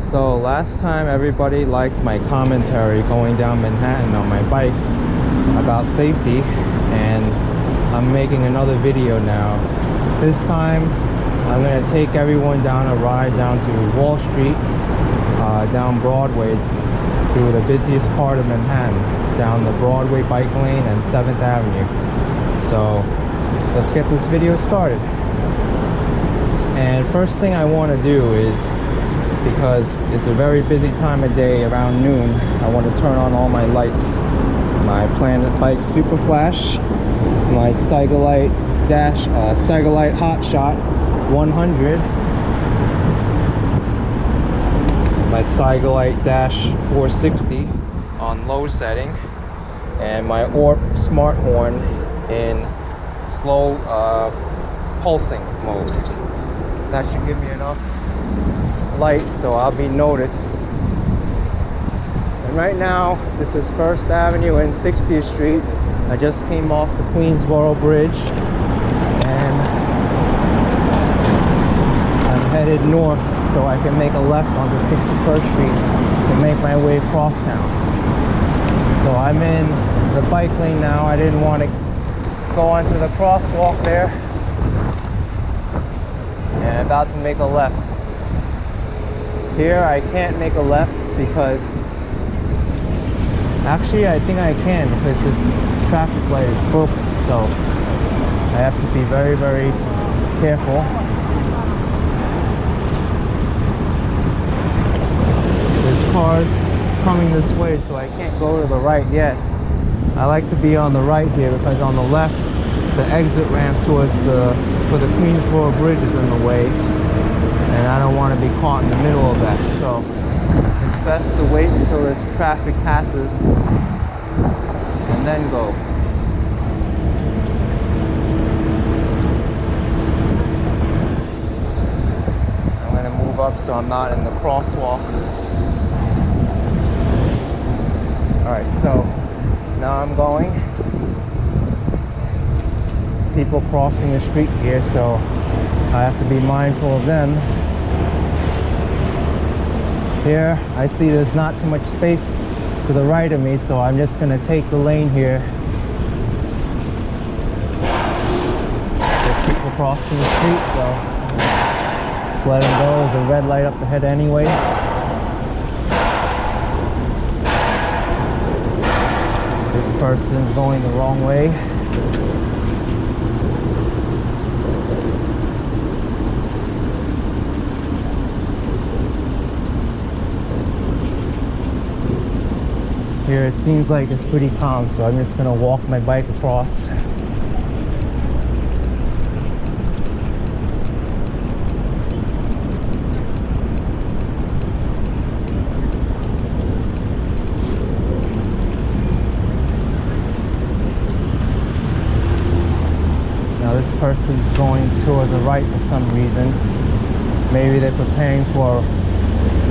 So last time everybody liked my commentary going down Manhattan on my bike about safety, and I'm making another video now. This time I'm going to take everyone down a ride down to Wall Street, down Broadway, through the busiest part of Manhattan, down the Broadway bike lane and 7th Avenue. So let's get this video started. And first thing I want to do is, because it's a very busy time of day around noon, I want to turn on all my lights. My Planet Bike Super Flash, my Cyclist Hot Shot 100, my Cyclist Dash 460 on low setting, and my Orp Smart Horn in slow pulsing mode. That should give me enough light so I'll be noticed. And right now this is 1st Avenue and 60th Street. I just came off the Queensboro Bridge and I'm headed north so I can make a left onto 61st Street to make my way across town. So I'm in the bike lane now. I didn't want to go onto the crosswalk there, and about to make a left. Here I can't make a left because, actually I think I can, because this traffic light is broken, so I have to be very, very careful. There's cars coming this way, so I can't go to the right yet. I like to be on the right here because on the left, the exit ramp towards for the Queensboro Bridge is in the way, and I don't want to be caught in the middle of that. So it's best to wait until this traffic passes and then go. I'm going to move up so I'm not in the crosswalk. Alright, so now I'm going. There's people crossing the street here, so I have to be mindful of them. Here, I see there's not too much space to the right of me, so I'm just going to take the lane here. There's people crossing the street, so just let them go. There's a red light up ahead anyway. This person's going the wrong way. Here it seems like it's pretty calm, so I'm just gonna walk my bike across. Now this person's going toward the right for some reason. Maybe they're preparing for a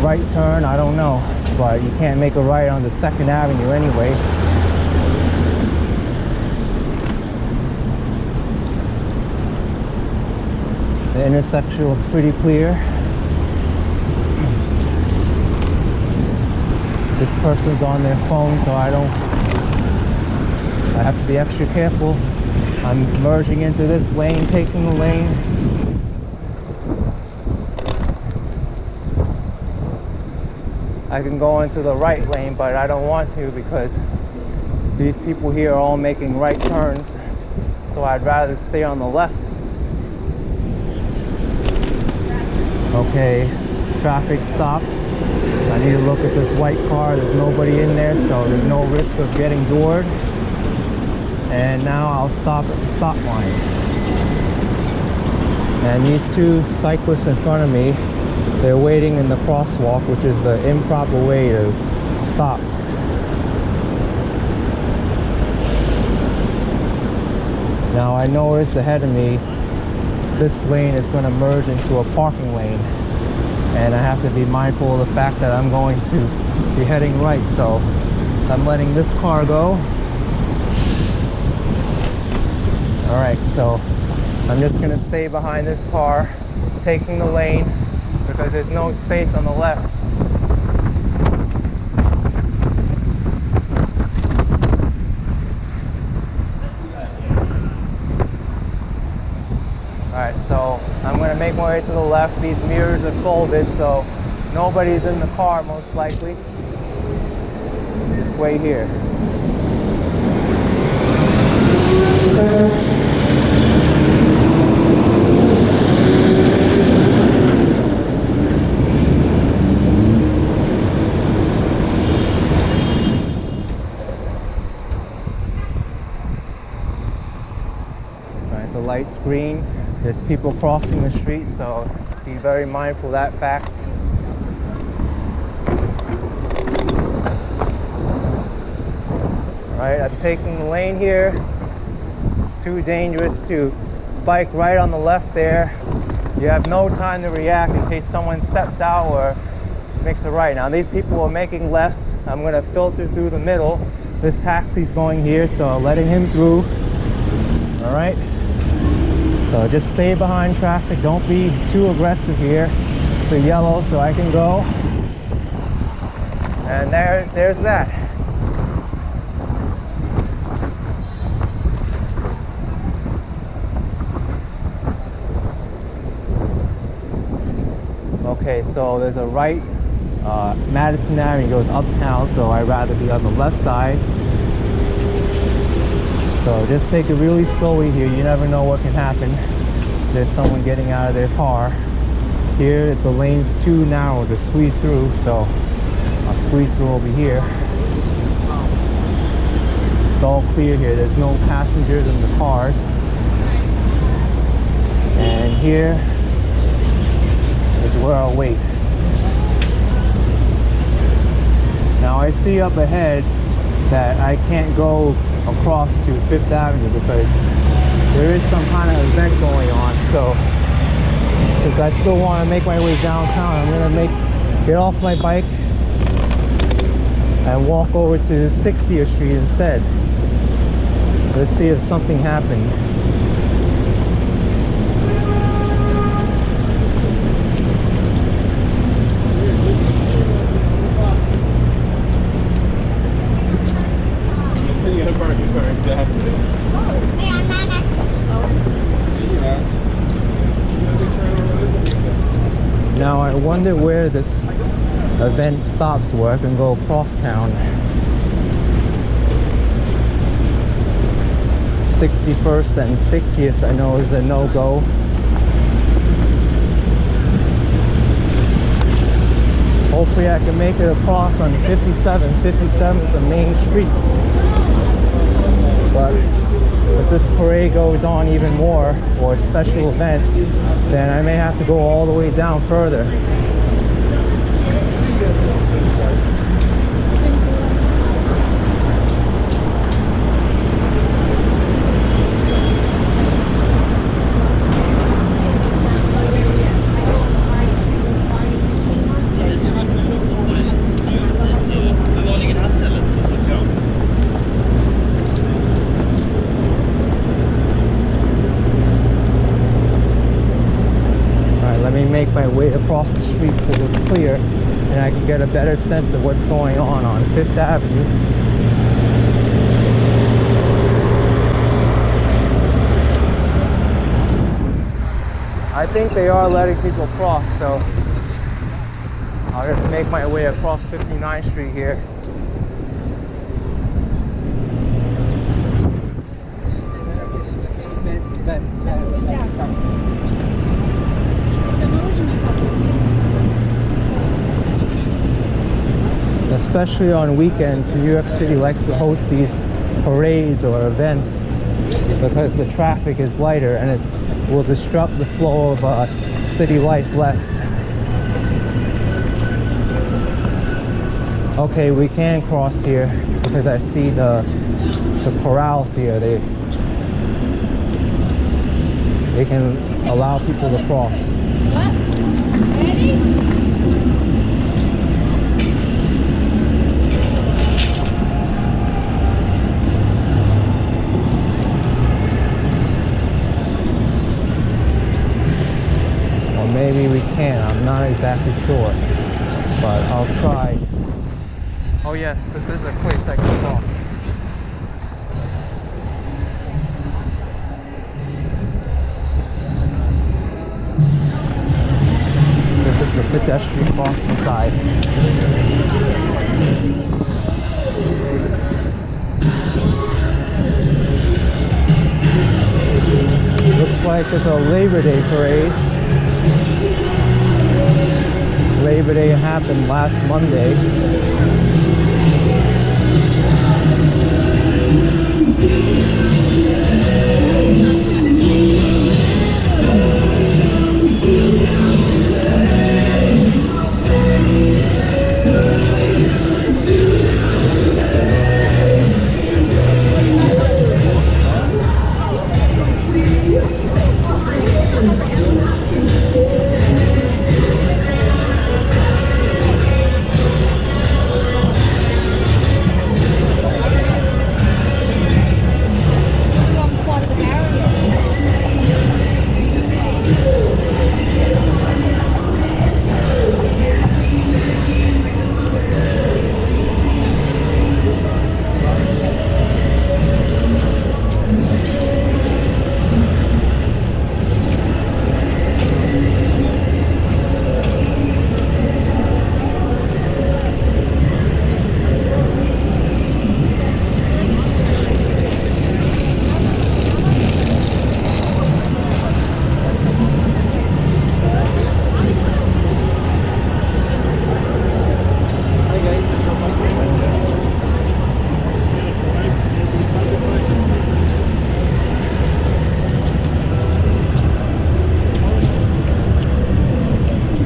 right turn, I don't know. But you can't make a right on the 2nd Avenue anyway. The intersection looks pretty clear. This person's on their phone, so I have to be extra careful. I'm merging into this lane, taking the lane. I can go into the right lane, but I don't want to because these people here are all making right turns, so I'd rather stay on the left. Okay, traffic stopped. I need to look at this white car. There's nobody in there, so there's no risk of getting doored. And now I'll stop at the stop line. And these two cyclists in front of me, they're waiting in the crosswalk, which is the improper way to stop. Now I notice ahead of me, this lane is going to merge into a parking lane. And I have to be mindful of the fact that I'm going to be heading right. So I'm letting this car go. Alright, so I'm just going to stay behind this car, taking the lane, because there's no space on the left. Alright, so I'm gonna make my way to the left. These mirrors are folded, so nobody's in the car most likely. This way here. Alright, the light's green. There's people crossing the street, so be very mindful of that fact. Alright, I'm taking the lane here. Too dangerous to bike right on the left there. You have no time to react in case someone steps out or makes a right. Now these people are making lefts. I'm gonna filter through the middle. This taxi's going here, so I'm letting him through. Alright. So just stay behind traffic. Don't be too aggressive here. It's a yellow, so I can go. And there's that. Okay, so there's a right Madison Avenue goes uptown, so I'd rather be on the left side. So just take it really slowly here. You never know what can happen. There's someone getting out of their car. Here, the lane's too narrow to squeeze through, so I'll squeeze through over here. It's all clear here. There's no passengers in the cars. And here is where I'll wait. Now I see up ahead that I can't go across to Fifth Avenue because there is some kind of event going on. So since I still want to make my way downtown, I'm gonna get off my bike and walk over to 60th Street instead. Let's see if something happened. Now I wonder where this event stops where I can go across town. 61st and 60th I know is a no-go. Hopefully I can make it across on 57. 57 is a main street. But if this parade goes on even more, or a special event, then I may have to go all the way down further. Make my way across the street till it's clear and I can get a better sense of what's going on Fifth Avenue. I think they are letting people cross, so I'll just make my way across 59th Street here. Especially on weekends, New York City likes to host these parades or events because the traffic is lighter and it will disrupt the flow of city life less. Okay, we can cross here because I see the corrals here. They can allow people to cross. What? Ready? Maybe we can, I'm not exactly sure, but I'll try. Oh yes, this is a place I can cross. pedestrian crossing side. Looks like it's a Labor Day parade. Labor Day happened last Monday.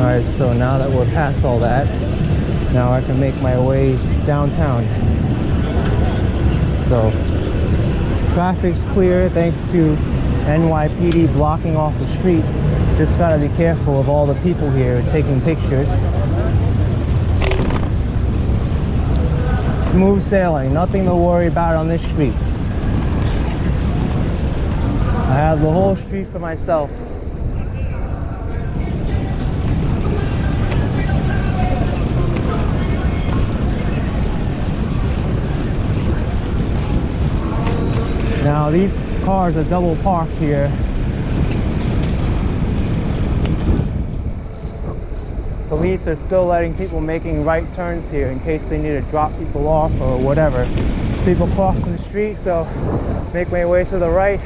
Alright, so now that we're past all that, now I can make my way downtown. So, traffic's clear thanks to NYPD blocking off the street. Just gotta be careful of all the people here taking pictures. Smooth sailing, nothing to worry about on this street. I have the whole street for myself. Now these cars are double parked here. Police are still letting people making right turns here in case they need to drop people off or whatever. People crossing the street, so make my way to the right.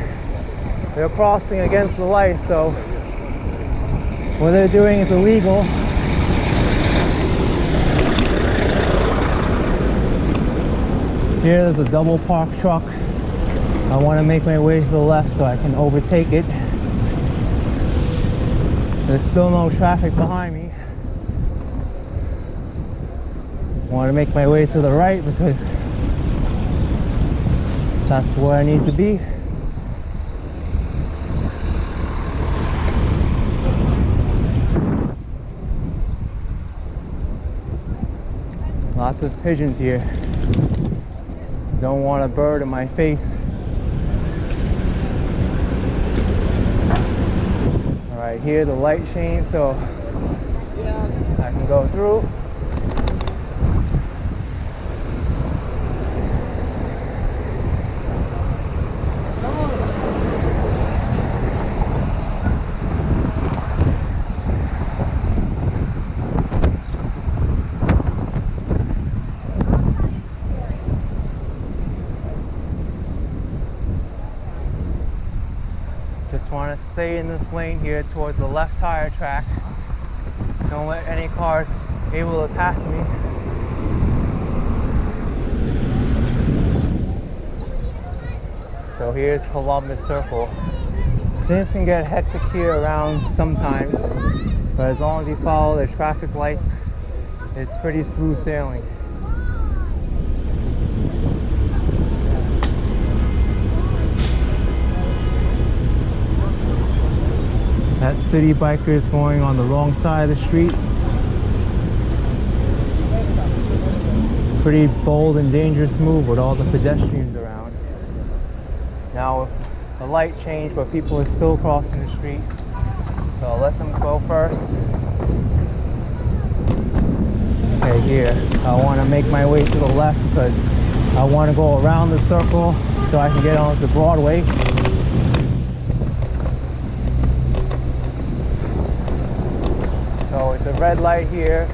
They're crossing against the light, so what they're doing is illegal. Here there's a double parked truck. I want to make my way to the left so I can overtake it. There's still no traffic behind me. I want to make my way to the right because that's where I need to be. Lots of pigeons here. Don't want a bird in my face. Alright, here the light change so I can go through. Just want to stay in this lane here towards the left tire track. Don't let any cars able to pass me. So here's Columbus Circle. Things can get hectic here around sometimes, but as long as you follow the traffic lights, it's pretty smooth sailing. That city biker is going on the wrong side of the street. Pretty bold and dangerous move with all the pedestrians around. Now the light changed, but people are still crossing the street. So I'll let them go first. Okay, here. I want to make my way to the left because I want to go around the circle so I can get onto Broadway. So it's a red light here.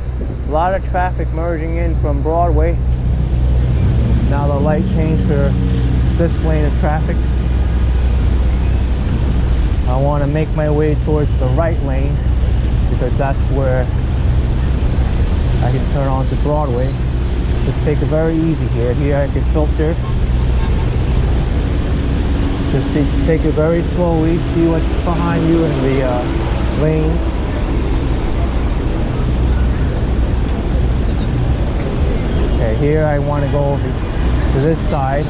A lot of traffic merging in from Broadway. Now the light changed for this lane of traffic. I want to make my way towards the right lane because that's where I can turn onto Broadway. Just take it very easy here. Here I can filter. Just take it very slowly. See what's behind you in the lanes. Okay, here I want to go over to this side.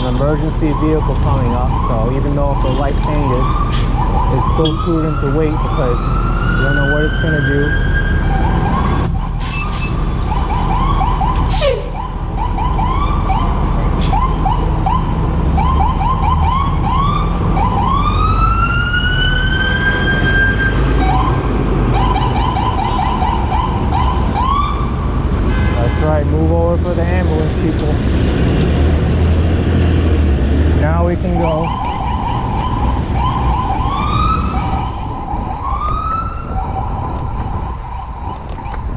Emergency vehicle coming up, so even though if the light changes, it's still prudent to wait because you don't know what it's going to do. That's right, move over for the ambulance, people. Now we can go.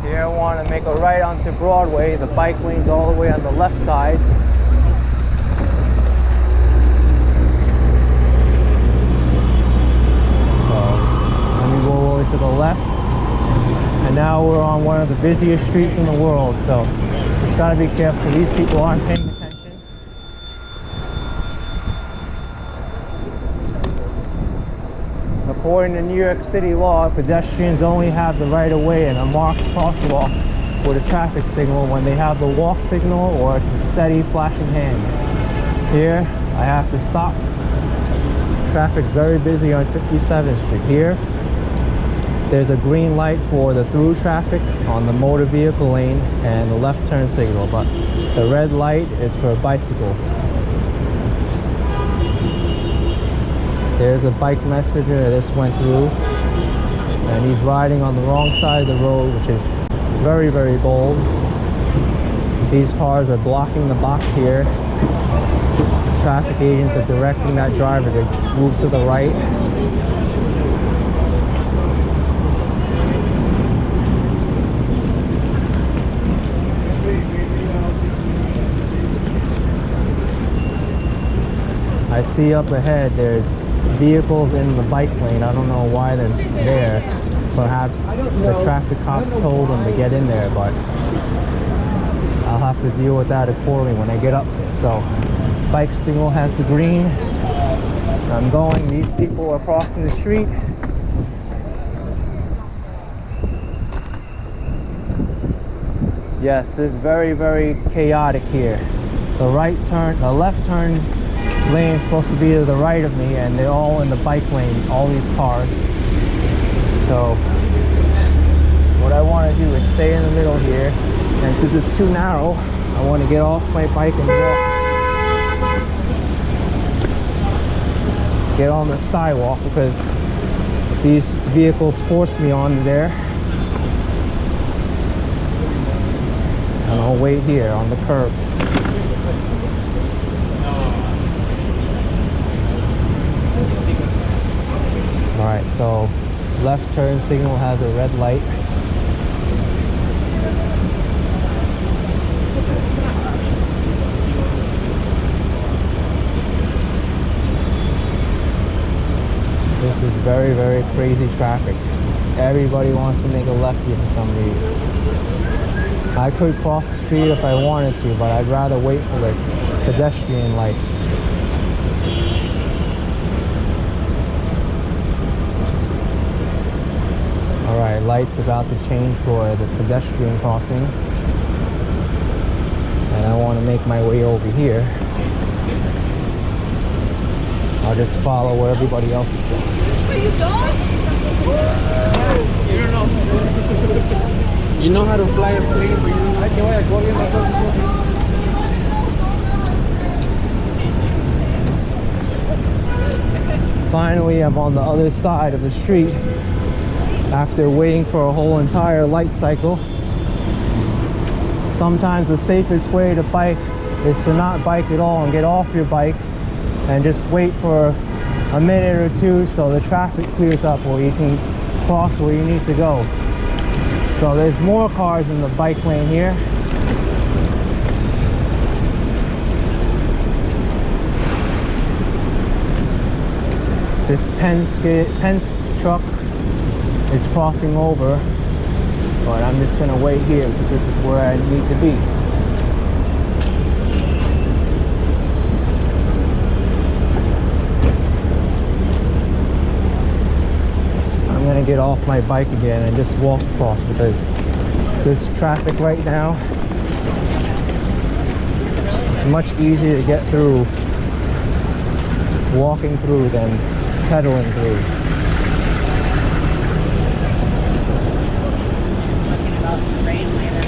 Here I want to make a right onto Broadway. The bike lane's all the way on the left side. So let me go over to the left. And now we're on one of the busiest streets in the world. So just gotta be careful. These people aren't paying attention. According to New York City law, pedestrians only have the right of way and a marked crosswalk with a traffic signal when they have the walk signal or it's a steady flashing hand. Here, I have to stop. Traffic's very busy on 57th Street. Here, there's a green light for the through traffic on the motor vehicle lane and the left turn signal, but the red light is for bicycles. There's a bike messenger that just went through, and he's riding on the wrong side of the road, which is very, very bold. These cars are blocking the box here. Traffic agents are directing that driver to move to the right. I see up ahead there's vehicles in the bike lane. I don't know why they're there. Perhaps the traffic cops told them to get in there, but I'll have to deal with that accordingly when I get up there. So, bike signal has the green. I'm going. These people are crossing the street. Yes, it's very, very chaotic here. The left turn lane is supposed to be to the right of me, and they're all in the bike lane, all these cars. So what I want to do is stay in the middle here, and since it's too narrow, I want to get off my bike and walk. Get on the sidewalk because these vehicles force me onto there. And I'll wait here on the curb. Alright, so left turn signal has a red light. This is very, very crazy traffic. Everybody wants to make a left here for some reason. I could cross the street if I wanted to, but I'd rather wait for the pedestrian light. Alright, light's about to change for the pedestrian crossing. And I want to make my way over here. I'll just follow where everybody else is going. Where you going? You don't know. You know how to fly a plane, but you don't know. Finally, I'm on the other side of the street. after waiting for a whole entire light cycle. Sometimes the safest way to bike is to not bike at all and get off your bike and just wait for a minute or two so the traffic clears up where you can cross where you need to go. So there's more cars in the bike lane here. This Pence truck is crossing over, but I'm just gonna wait here because this is where I need to be. I'm gonna get off my bike again and just walk across because this traffic right now, it's much easier to get through walking through than pedaling through. Talking about the rain later.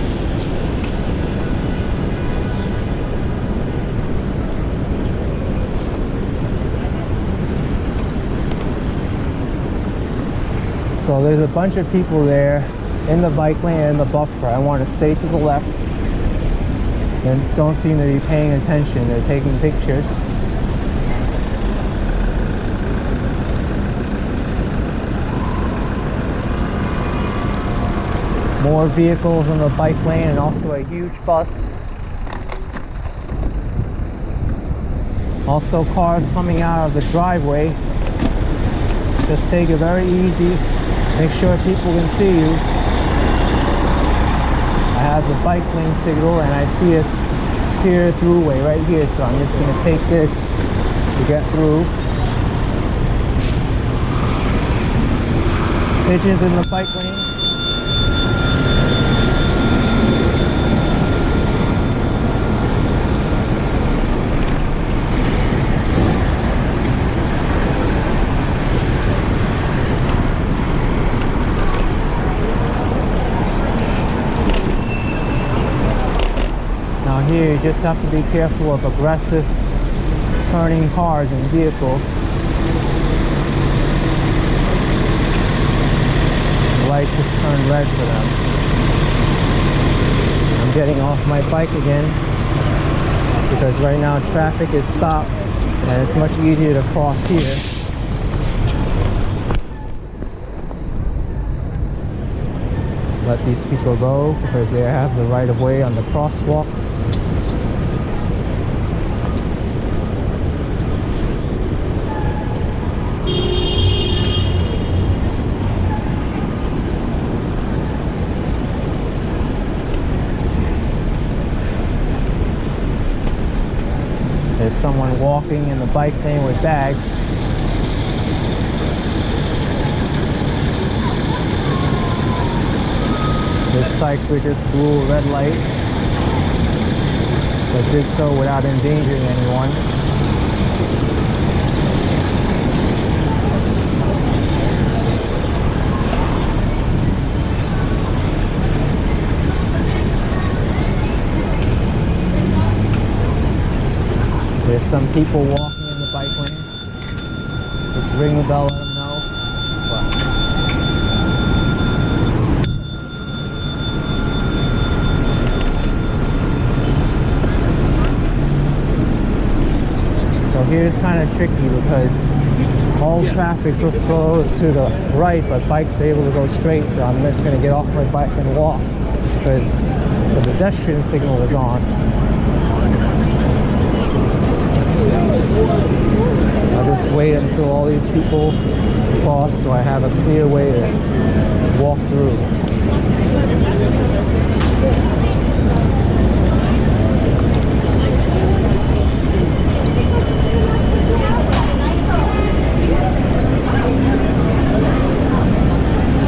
So there's a bunch of people there in the bike lane and the buffer. I want to stay to the left. They don't seem to be paying attention. They're taking pictures. More vehicles on the bike lane and also a huge bus. Also cars coming out of the driveway. Just take it very easy. Make sure people can see you. I have the bike lane signal and I see a clear throughway right here, so I'm just going to take this to get through. Pigeons in the bike lane. Here you just have to be careful of aggressive turning cars and vehicles. The light just turned red for them. I'm getting off my bike again because right now traffic is stopped and it's much easier to cross here. Let these people go because they have the right of way on the crosswalk. There's someone walking in the bike lane with bags. This cyclist just blew a red light, but did so without endangering anyone. There's some people walking in the bike lane. Just ring the bell, let them know. So here's kind of tricky because all traffic's supposed to go to the right, but bikes are able to go straight. So I'm just going to get off my bike and walk because the pedestrian signal is on. I'll just wait until all these people cross so I have a clear way to walk through.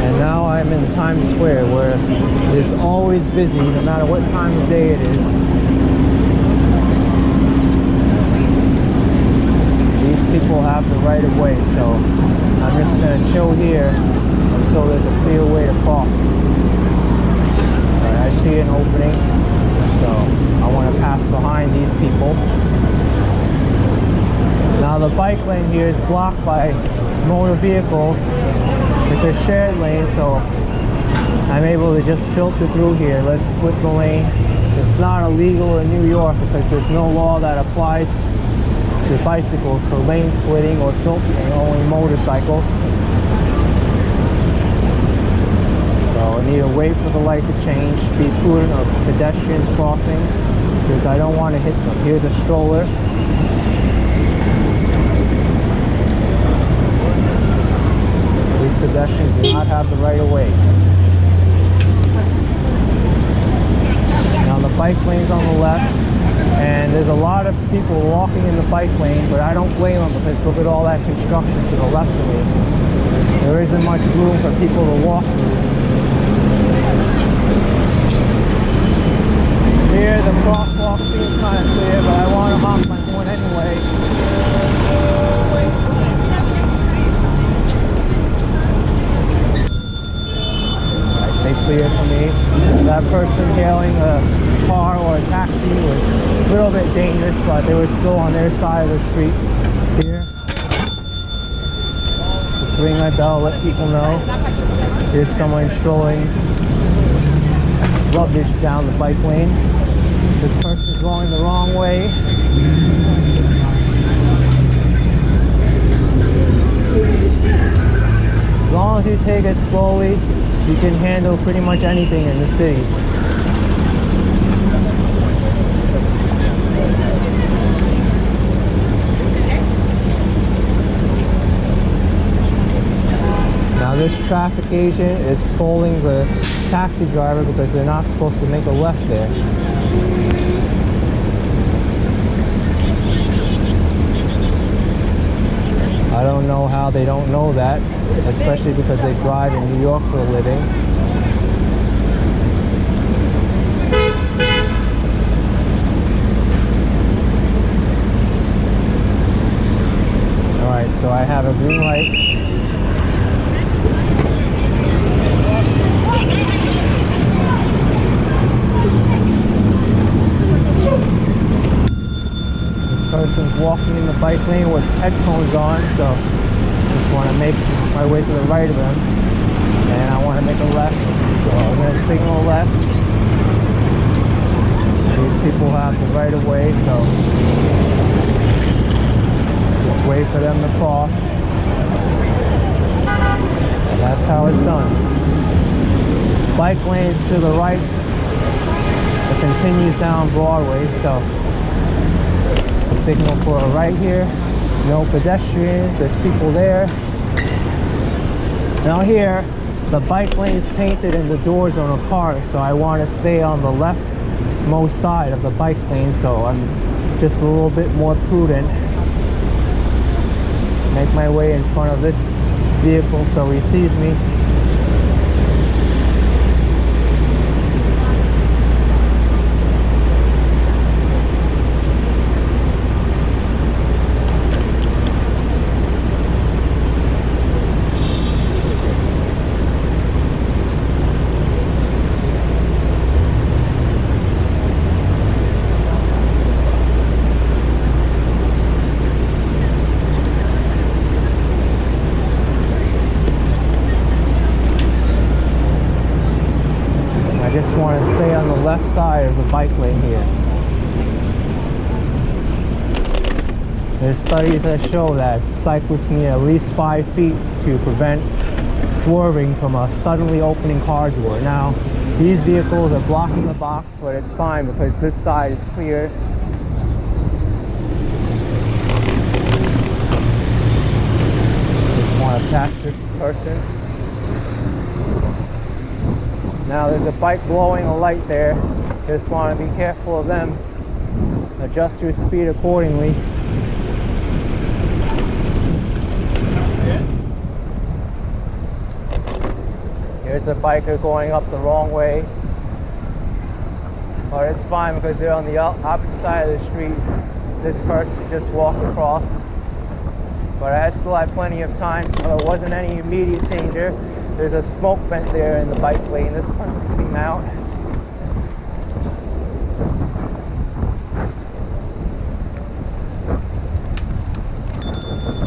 And now I'm in Times Square where it's always busy no matter what time of day it is. People have the right of way, so I'm just going to chill here until there's a clear way to cross. Alright, I see an opening, so I want to pass behind these people. Now the bike lane here is blocked by motor vehicles. It's a shared lane, so I'm able to just filter through here. Let's split the lane. It's not illegal in New York because there's no law that applies to bicycles for lane splitting or filtering, only motorcycles. So I need to wait for the light to change, be prudent of pedestrians crossing because I don't want to hit them. Here's a stroller. These pedestrians do not have the right of way. Now the bike lane's on the left, and there's a lot of people walking in the bike lane, but I don't blame them because look at all that construction to the left of me. There isn't much room for people to walk through. Here the crosswalk seems kind of clear, but I want to honk my horn anyway. Alright, they clear for me. That person hailing a car or a taxi was a little bit dangerous, but they were still on their side of the street. Here, just ring my bell, let people know. Here's someone strolling rubbish down the bike lane. This person's going the wrong way. As long as you take it slowly, you can handle pretty much anything in the city. Now this traffic agent is scolding the taxi driver because they're not supposed to make a left there. I don't know how they don't know that, especially because they drive in New York for a living. Alright, so I have a green light. Person's walking in the bike lane with headphones on, so I just want to make my way to the right of them, and I want to make a left, so I'm going to signal left. These people have the right of way, so just wait for them to cross, and that's how it's done. Bike lanes to the right, it continues down Broadway, so signal for a right here, no pedestrians, there's people there. Now here, the bike lane is painted and the doors on a car, so I want to stay on the leftmost side of the bike lane, so I'm just a little bit more prudent. Make my way in front of this vehicle so he sees me. Want to stay on the left side of the bike lane here. There's studies that show that cyclists need at least 5 feet to prevent swerving from a suddenly opening car door. Now, these vehicles are blocking the box, but it's fine because this side is clear. Just want to pass this person. Now there's a bike blowing a light there. Just want to be careful of them. Adjust your speed accordingly. Here's a biker going up the wrong way. But it's fine because they're on the opposite side of the street. This person just walked across. But I still had plenty of time, so there wasn't any immediate danger. There's a smoke vent there in the bike lane. This person came out.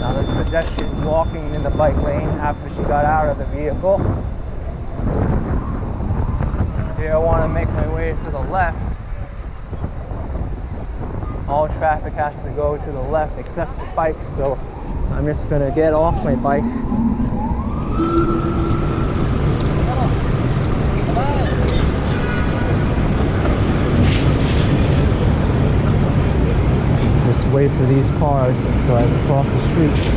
Now this pedestrians walking in the bike lane after she got out of the vehicle. Here I want to make my way to the left. All traffic has to go to the left except for bikes, so I'm just going to get off my bike. Just wait for these cars so I can cross the street.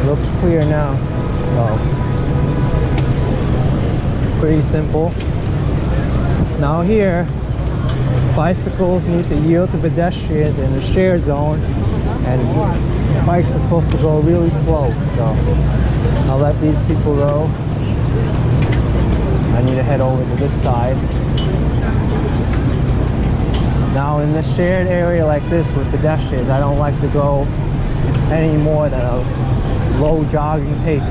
Looks clear now, so pretty simple. Now here, bicycles need to yield to pedestrians in the shared zone, and bikes are supposed to go really slow, so I'll let these people go. I need to head over to this side. Now in the shared area like this with pedestrians, I don't like to go any more than a low jogging pace.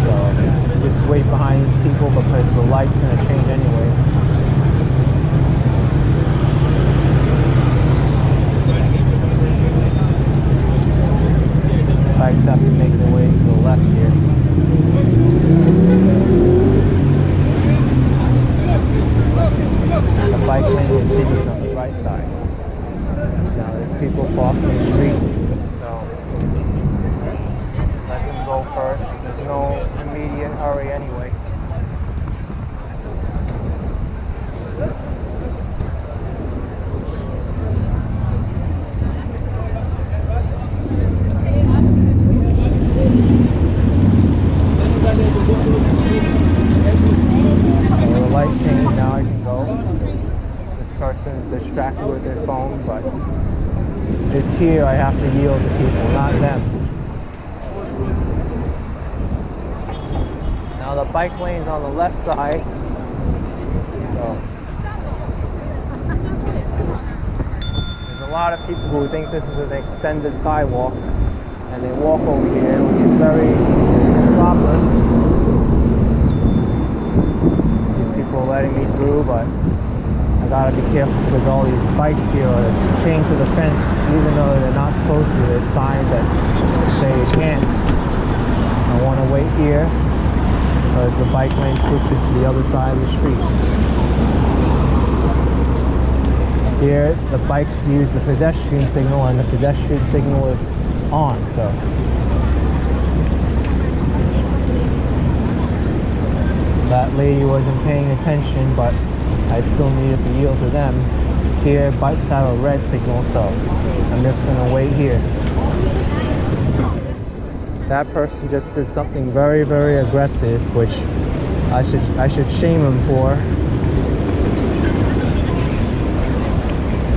So just wait behind these people because the light's going to change anyway. Bikes have to make their way to the left here. The bike lane continues on the right side. Now there's people crossing the street, so let them go first. There's no immediate hurry anyway. So the light changed, now I can go. This person is distracted with their phone, but it's here I have to yield to people, not them. Now the bike lane's on the left side, so there's a lot of people who think this is an extended sidewalk, and they walk over here, which is very proper. These people are letting me through, but I gotta be careful because all these bikes here are chained to the fence, even though they're not supposed to. There's signs that say you can't. I want to wait here because the bike lane switches to the other side of the street. Here, the bikes use the pedestrian signal, and the pedestrian signal is on, so. That lady wasn't paying attention, but I still needed to yield to them. Here, bikes have a red signal, so I'm just gonna wait here. That person just did something very, very aggressive, which I should shame him for.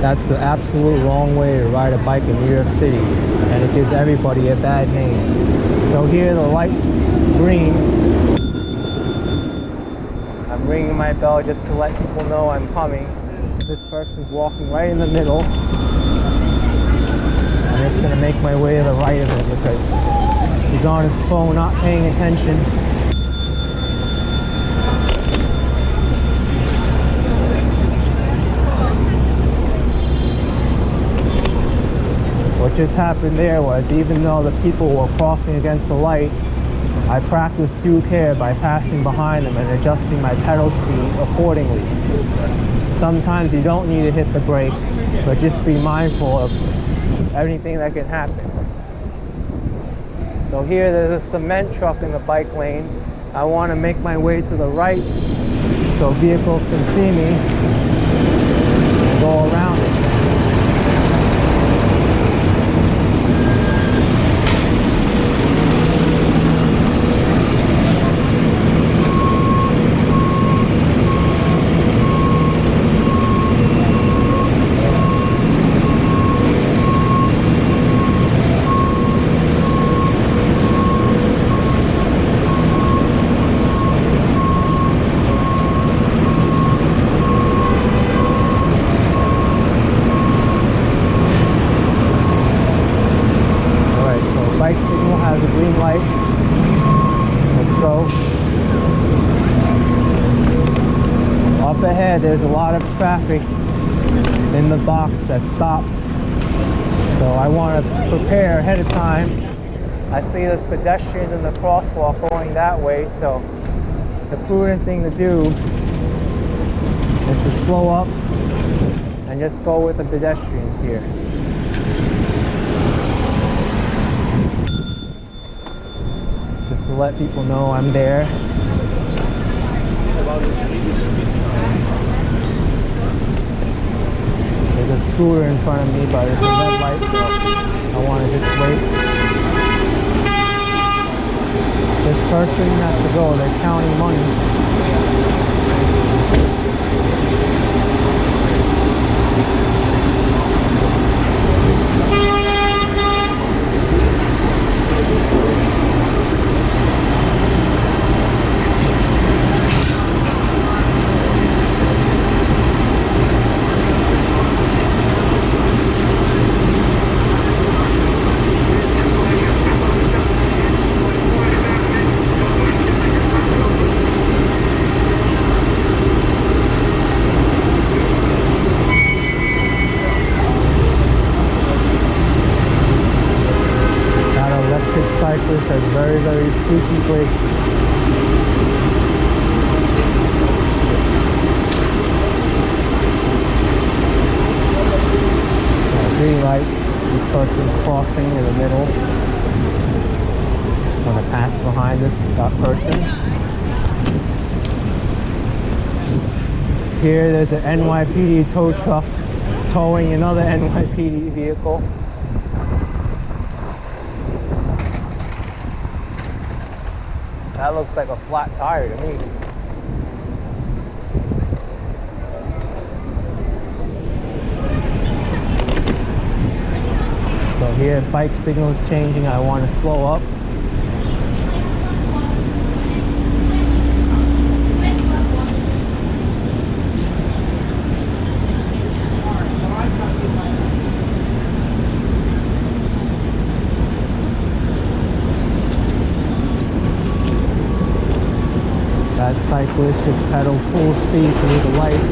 That's the absolute wrong way to ride a bike in New York City, and it gives everybody a bad name. So here, the light's green. I'm ringing my bell just to let people know I'm coming. This person's walking right in the middle. I'm just gonna make my way to the right of him because he's on his phone, not paying attention. What just happened there was, even though the people were crossing against the light, I practiced due care by passing behind them and adjusting my pedal speed accordingly. Sometimes you don't need to hit the brake, but just be mindful of everything that can happen. So here there's a cement truck in the bike lane. I want to make my way to the right so vehicles can see me and go around it. green light. Let's go. Up ahead, there's a lot of traffic in the box that stopped. So I want to prepare ahead of time. I see there's pedestrians in the crosswalk going that way, so the prudent thing to do is to slow up and just go with the pedestrians here. Just to let people know I'm there. There's a scooter in front of me, but it's a red light, so I want to just wait. This person has to go, they're counting money. Cyclist has very, very squeaky brakes. Green light. This person's crossing in the middle. I'm gonna pass behind this person. Here, there's an NYPD tow truck towing another NYPD vehicle. That looks like a flat tire to me. So here, bike signal's changing. I want to slow up. That cyclist just pedaled full speed through the light.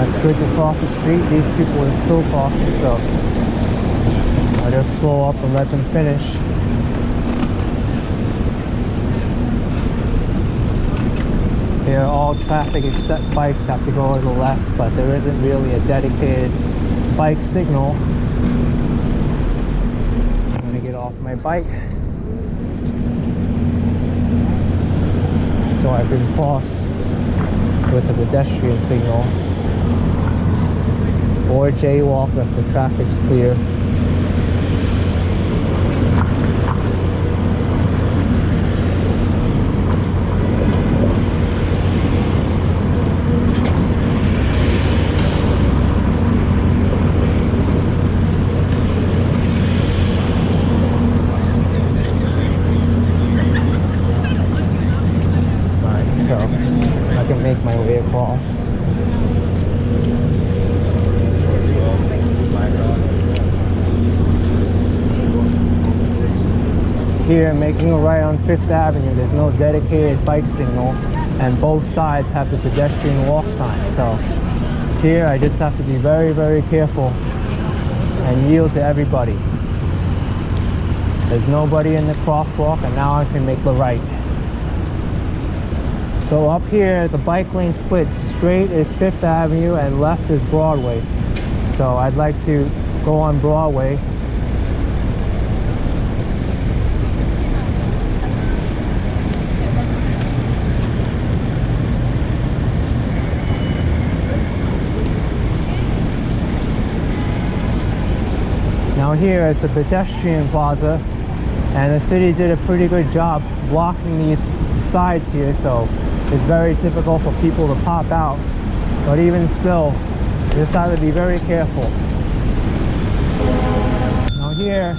It's good to cross the street. These people are still crossing, so I just slow up and let them finish. Here, all traffic except bikes have to go to the left, but there isn't really a dedicated bike signal. I'm gonna get off my bike so I can cross with a pedestrian signal. Or jaywalk if the traffic's clear. Alright, so I can make my way across. Here, making a right on 5th Avenue, there's no dedicated bike signal, and both sides have the pedestrian walk sign. So here, I just have to be very, very careful and yield to everybody. There's nobody in the crosswalk, and now I can make the right. So up here, the bike lane splits. Straight is 5th Avenue and left is Broadway. So I'd like to go on Broadway. Now here it's a pedestrian plaza, and the city did a pretty good job blocking these sides here, so it's very difficult for people to pop out. But even still, you just have to be very careful. Now here,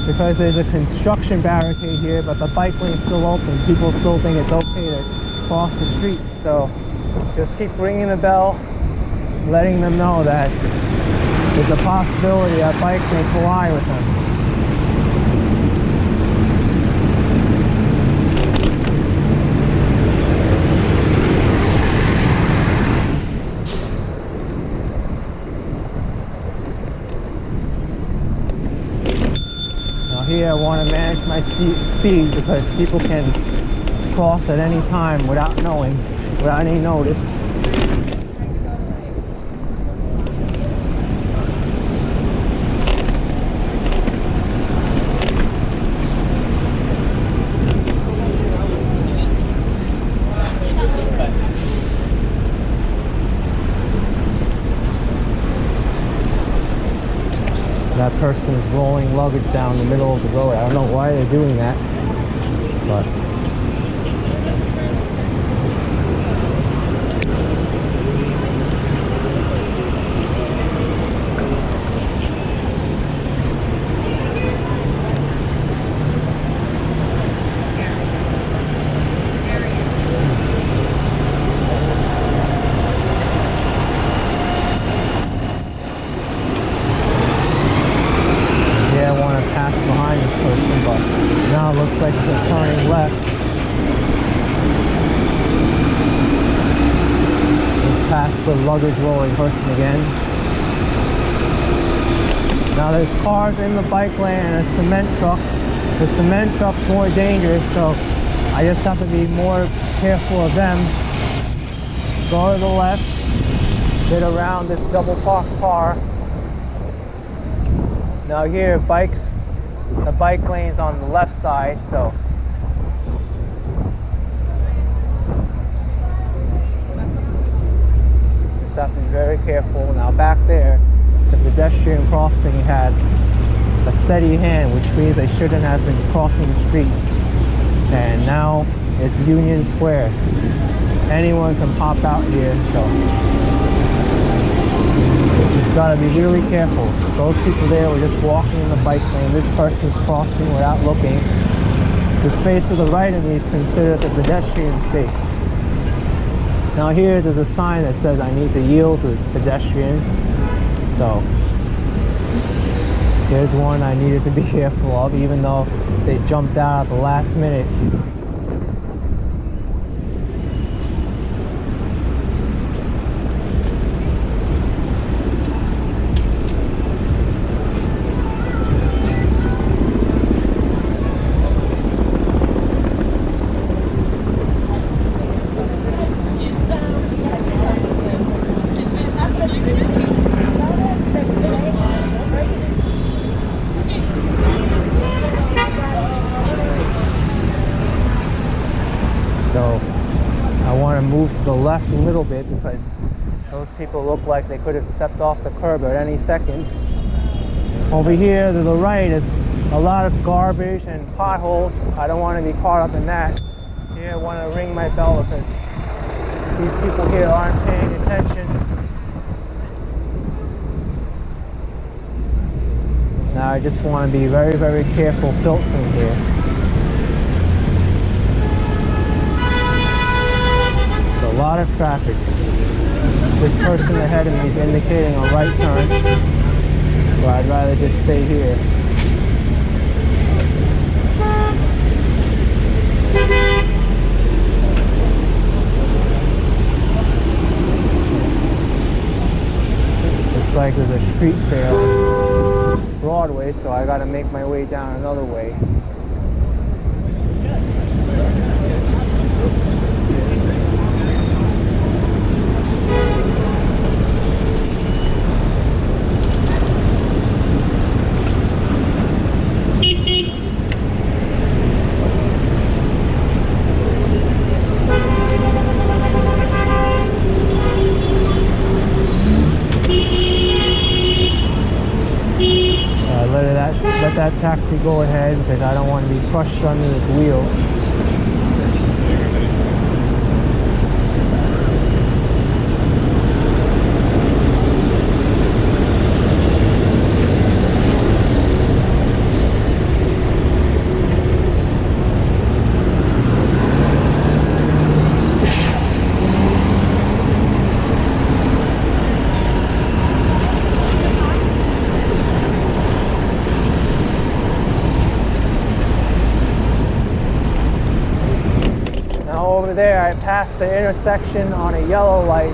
because there's a construction barricade here, but the bike lane's still open, people still think it's okay to cross the street. So just keep ringing the bell, letting them know that there's a possibility that bike may collide with them. Now here I want to manage my speed because people can cross at any time without knowing, without any notice. That person is rolling luggage down the middle of the road. I don't know why they're doing that, but now it looks like they're turning left. Just past the luggage rolling person again. Now there's cars in the bike lane and a cement truck. The cement truck's more dangerous, so I just have to be more careful of them. Go to the left, get around this double parked car. Now here, the bike lane's on the left side, so just have to be very careful. Now back there, the pedestrian crossing had a steady hand, which means they shouldn't have been crossing the street. And now it's Union Square. Anyone can pop out here, so just gotta be really careful. Those people there were just walking in the bike lane. This person's crossing without looking. The space to the right of me is considered the pedestrian space. Now here there's a sign that says I need to yield to the pedestrian. So there's one I needed to be careful of, even though they jumped out at the last minute. So I want to move to the left a little bit because those people look like they could have stepped off the curb at any second. Over here to the right is a lot of garbage and potholes. I don't want to be caught up in that. Here I want to ring my bell because these people here aren't paying attention. Now I just want to be very, very careful filtering here. A lot of traffic. This person ahead of me is indicating a right turn, so I'd rather just stay here. It's like there's a street fair on Broadway, so I gotta make my way down another way. Let it taxi go ahead because I don't want to be crushed under his wheels. Over there, I passed the intersection on a yellow light.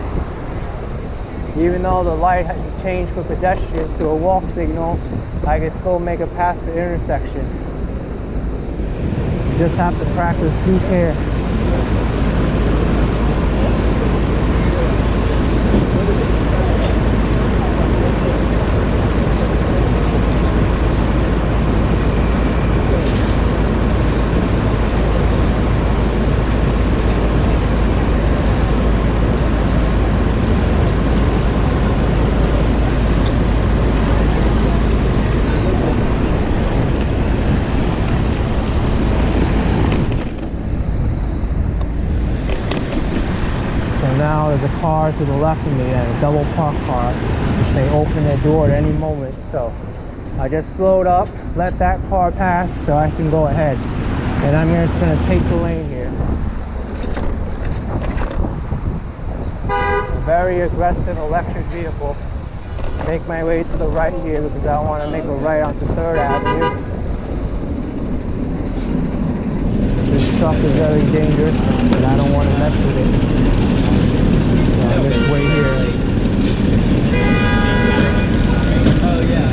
Even though the light had changed for pedestrians to a walk signal, I can still make it past the intersection. You just have to practice due care. Now there's a car to the left of me and a double parked car, which may open their door at any moment. So I just slowed up, let that car pass so I can go ahead. And I'm just going to take the lane here. A very aggressive electric vehicle. Make my way to the right here because I want to make a right onto 3rd Avenue. This truck is very dangerous and I don't want to mess with it. This way here. Oh yeah.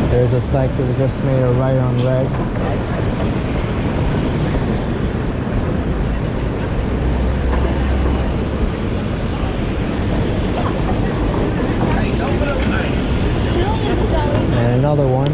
There's a cyclist just made a right on red. Another one.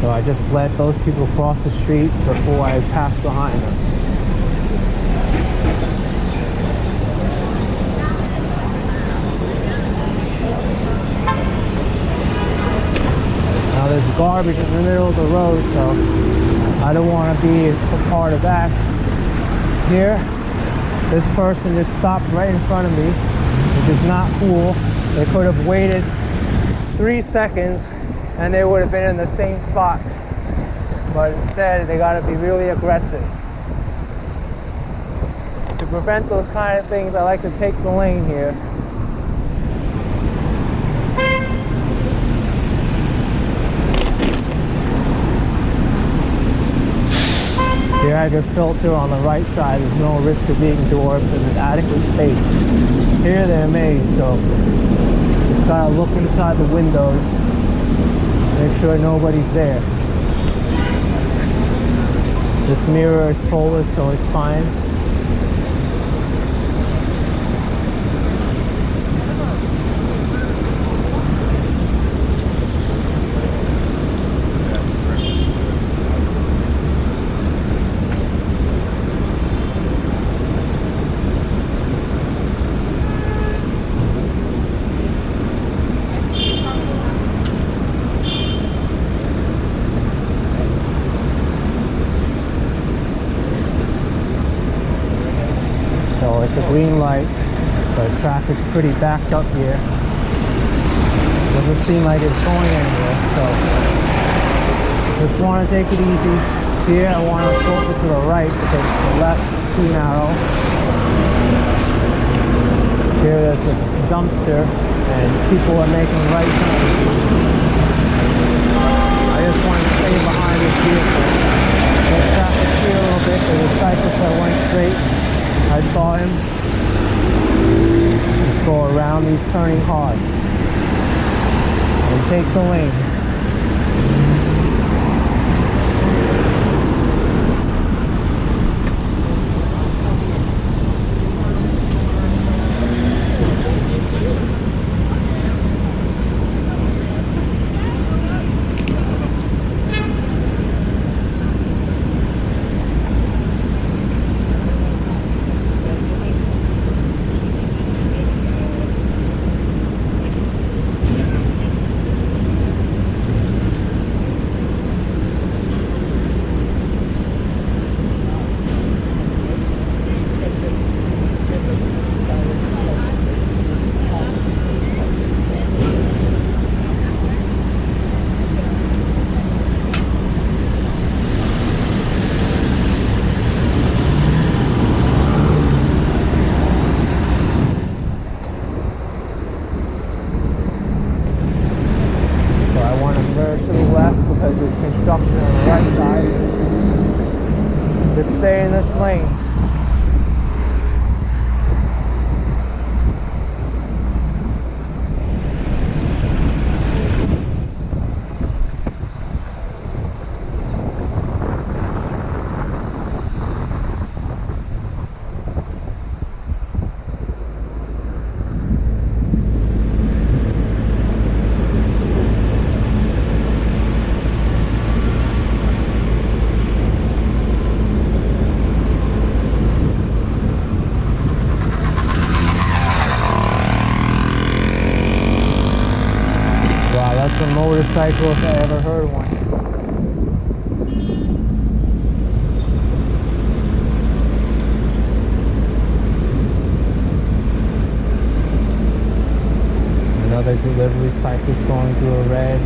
So I just let those people cross the street before I pass behind them. Now there's garbage in the middle of the road, so I don't want to be a part of that. Here, this person just stopped right in front of me, which is not cool. They could have waited 3 seconds and they would have been in the same spot. But instead, they gotta be really aggressive. To prevent those kind of things, I like to take the lane here. Here I have a filter on the right side. There's no risk of being dwarfed because there's adequate space. Here they're made, so just gotta look inside the windows. Make sure nobody's there. This mirror is forward, so it's fine. It's a green light, but traffic's pretty backed up here. Doesn't seem like it's going anywhere, so just want to take it easy. Here I want to focus to the right because the left is too narrow. Here there's a dumpster and people are making right turns. I just want to stay behind this vehicle. Get traffic here a little bit. There's a cyclist that went straight. I saw him. Just go around these turning cars and take the lane. Because there's construction on the right side. Just stay in this lane. That's a motorcycle if I ever heard one. Another delivery cyclist going through a red.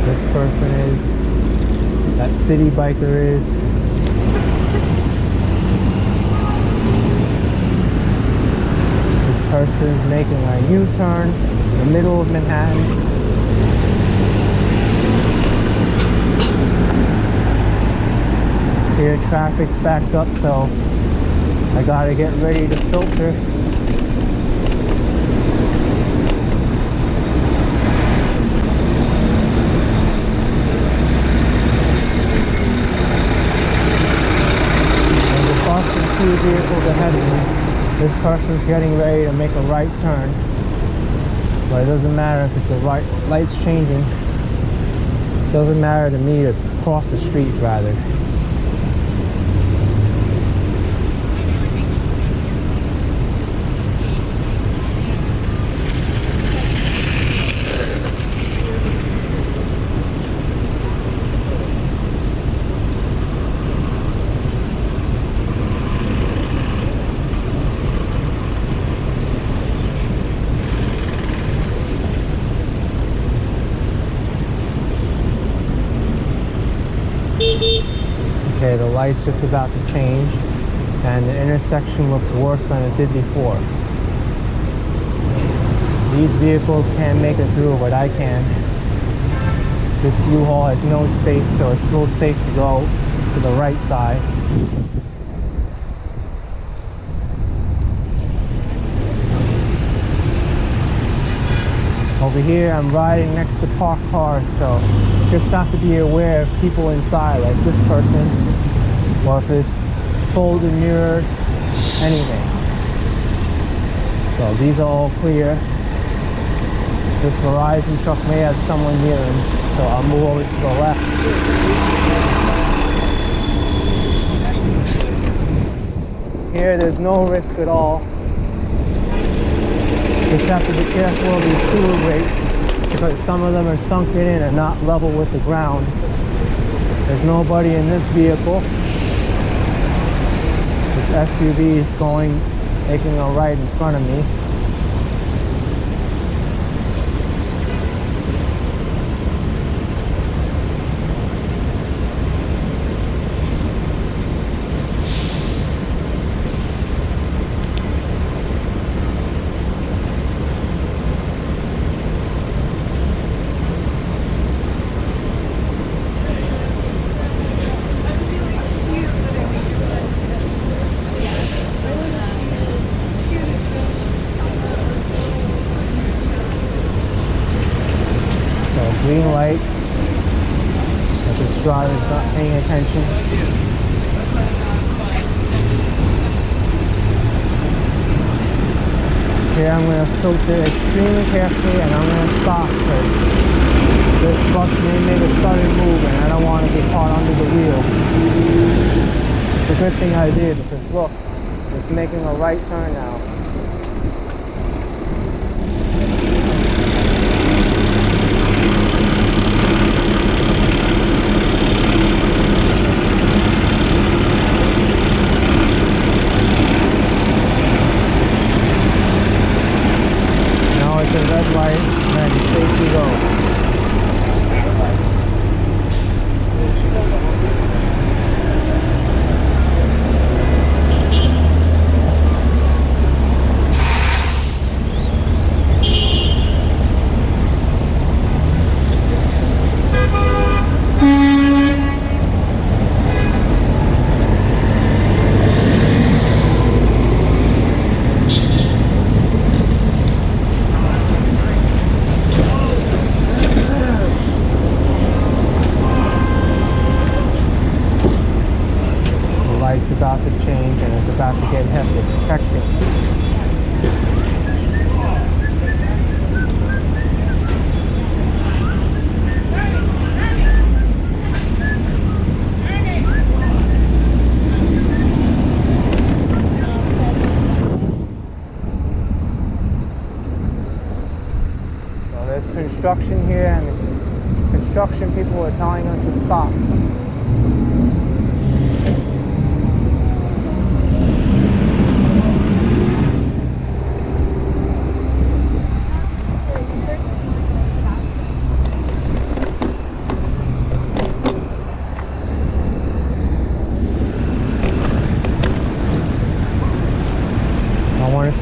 This person is. That city biker is. This person is making a U-turn in the middle of Manhattan. Here traffic's backed up, so I gotta get ready to filter. There's a bus and two vehicles ahead of me. This person's getting ready to make a right turn, but it doesn't matter because the right light's changing. It doesn't matter to me to cross the street rather. Okay, the light's just about to change and the intersection looks worse than it did before. These vehicles can't make it through, but I can. This U-Haul has no space, so it's still safe to go to the right side. Over here, I'm riding next to parked cars, so just have to be aware of people inside, like this person, or if there's folded mirrors, anything. So these are all clear. This Verizon truck may have someone near him, so I'll move over to the left. Here, there's no risk at all. Just have to be careful of these sewer grates because some of them are sunken in and not level with the ground. There's nobody in this vehicle. This SUV is making a right in front of me. driver's not paying attention. Here I'm going to filter extremely carefully, and I'm going to stop because this bus may make a sudden move and I don't want to get caught under the wheel. It's a good thing I did because look, it's making a right turn now. It's a red light, and safety go. It's about to change and it's about to get hectic. So there's construction here, and the construction people are telling us to stop.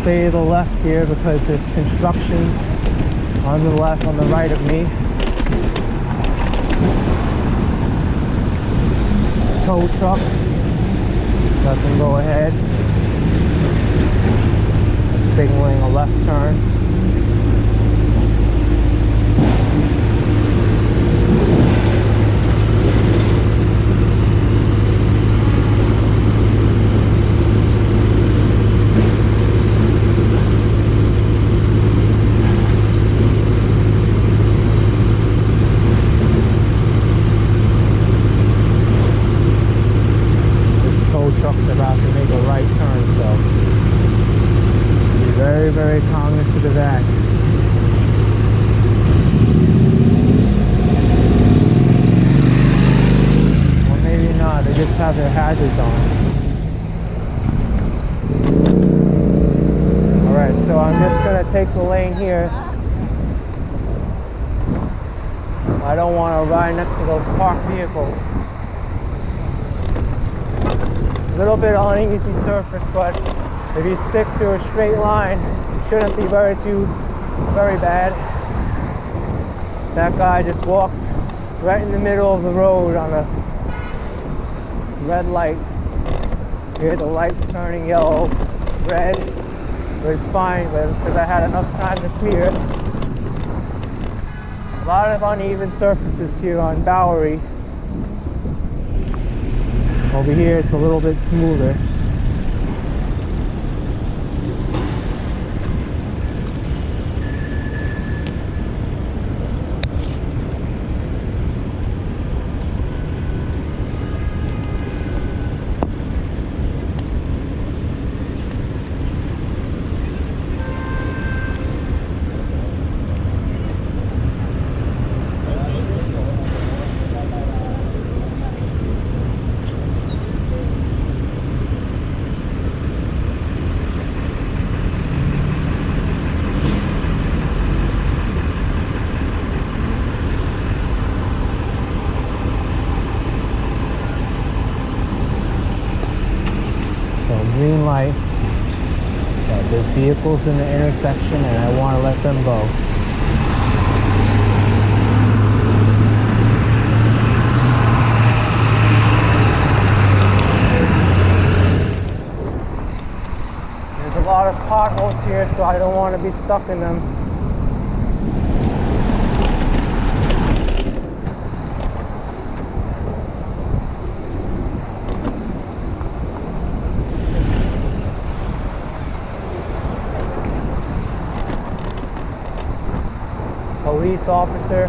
Stay to the left here because there's construction on the left, on the right of me. Tow truck, let them go ahead. I'm signaling a left turn. Truck's about to make a right turn, so be very, very cognizant of that. Or maybe not, they just have their hazards on. Alright, so I'm just going to take the lane here. I don't want to ride next to those parked vehicles. A little bit uneasy surface, but if you stick to a straight line, it shouldn't be very bad. That guy just walked right in the middle of the road on a red light. Here the light's turning yellow, red. It was fine, but because I had enough time to clear. A lot of uneven surfaces here on Bowery. Over here it's a little bit smoother. Green light, but there's vehicles in the intersection and I want to let them go. There's a lot of potholes here, so I don't want to be stuck in them. police officer.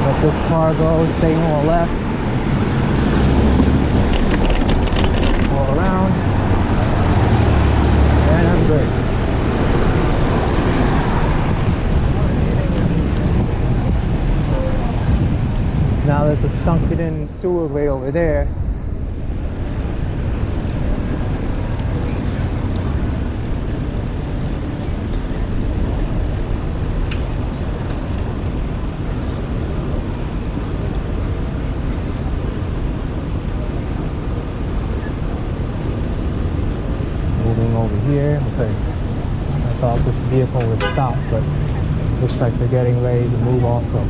Let this car go, stay on the left. All around. And I'm good. Now there's a sunken in sewer way over there. Moving over here because I thought this vehicle would stop, but looks like they're getting ready to move also.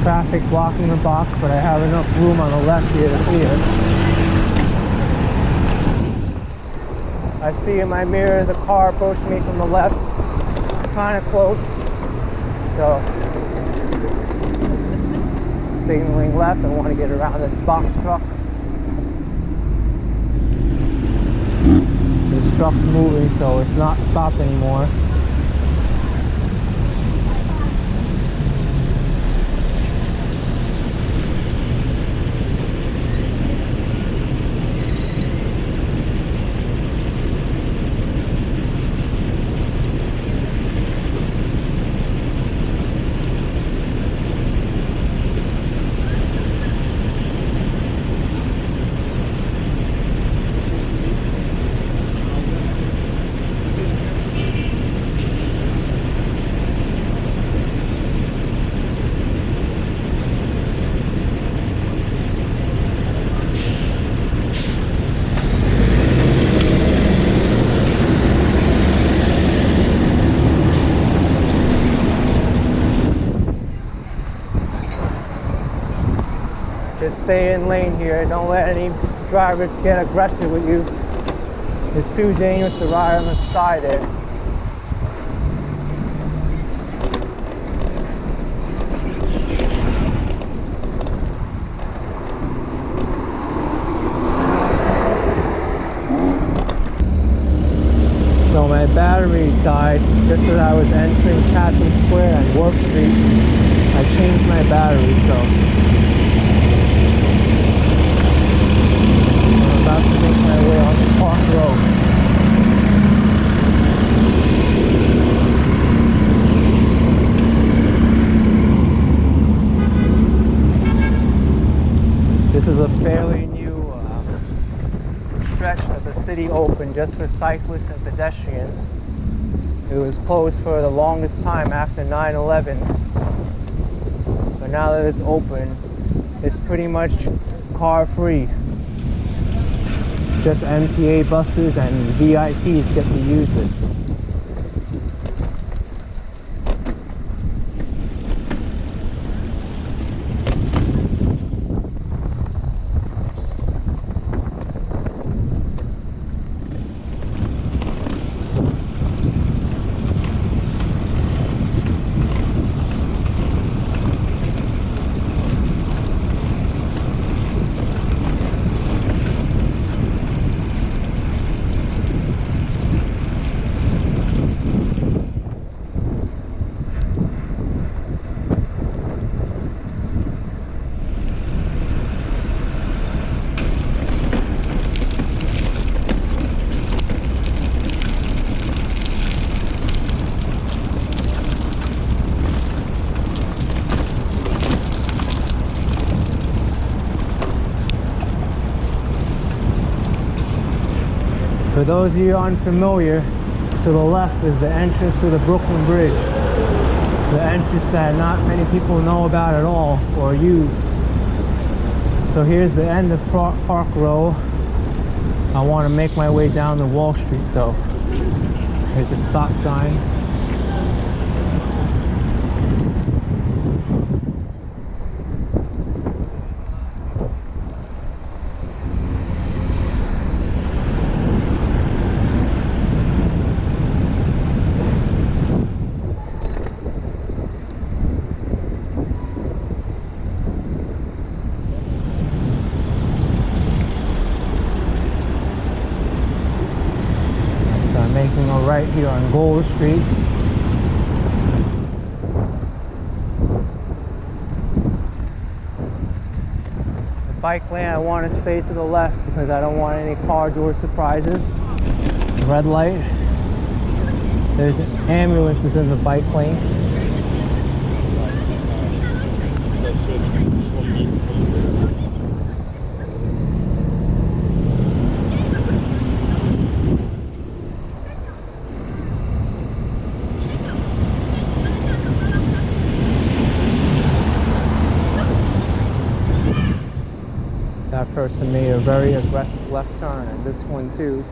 Traffic blocking the box, but I have enough room on the left here to clear. I see in my mirrors a car approaching me from the left, kind of close. So, signaling left, I want to get around this box truck. This truck's moving, so it's not stopped anymore. Just stay in lane here. Don't let any drivers get aggressive with you. It's too dangerous to ride on the side there. So my battery died just as I was entering Chatham Square and Warp Street. I changed my battery, so I'm about to make my way on the Park Road. This is a fairly new stretch that the city opened just for cyclists and pedestrians. It was closed for the longest time after 9/11, but now that it's open, it's pretty much car-free. Just MTA buses and VIPs get to use this. For those of you unfamiliar, to the left is the entrance to the Brooklyn Bridge. The entrance that not many people know about at all or used. So here's the end of Park Row. I want to make my way down to Wall Street, so here's a stop sign. Bowery Street. The bike lane, I want to stay to the left because I don't want any car door surprises. Red light. There's ambulances in the bike lane. That person made a very aggressive left turn, and this one too.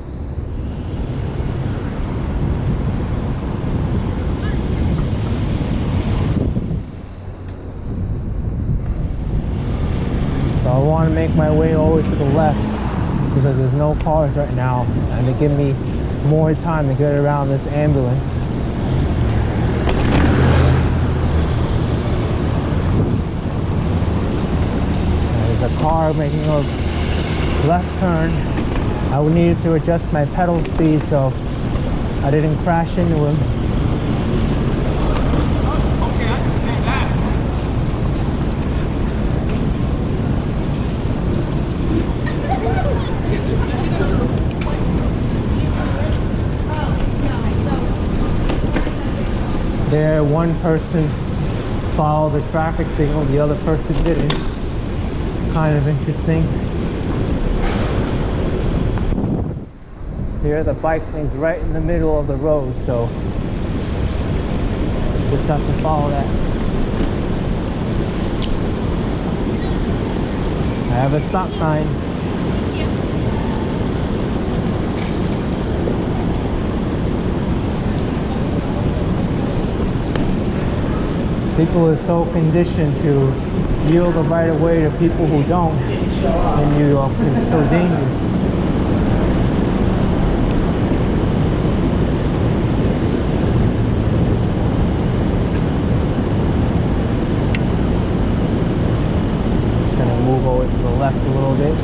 So I want to make my way over to the left because there's no cars right now, and to give me more time to get around this ambulance. A car making a left turn. I needed to adjust my pedal speed so I didn't crash into him. Okay, I can see that. There, one person followed the traffic signal, the other person didn't. Kind of interesting. Here the bike lane's right in the middle of the road, so just have to follow that. I have a stop sign. People are so conditioned to yield the right of way to people who don't in New York. It's so dangerous. Just gonna move over to the left a little bit.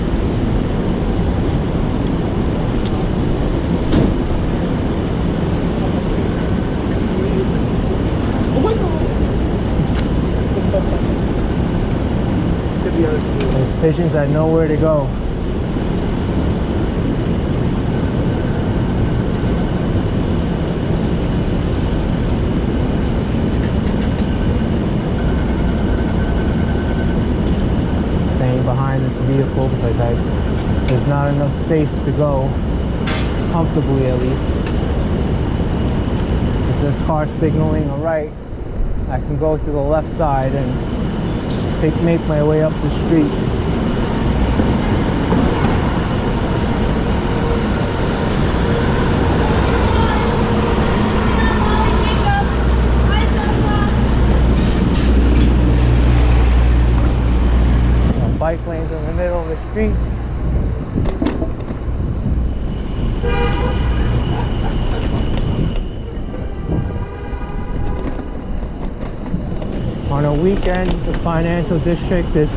Those pigeons had nowhere to go. Staying behind this vehicle because there's not enough space to go comfortably, at least. Since this car's signaling a right, I can go to the left side and make my way up the street. Bike lanes in the middle of the street. On a weekend, the financial district is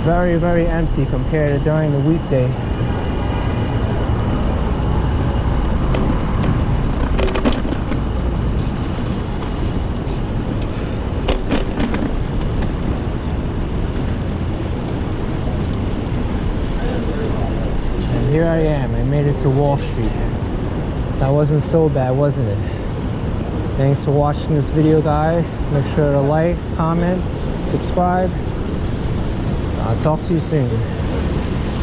very, very empty compared to during the weekday. And here I am. I made it to Wall Street. That wasn't so bad, wasn't it? Thanks for watching this video, guys. Make sure to like, comment, subscribe. I'll talk to you soon.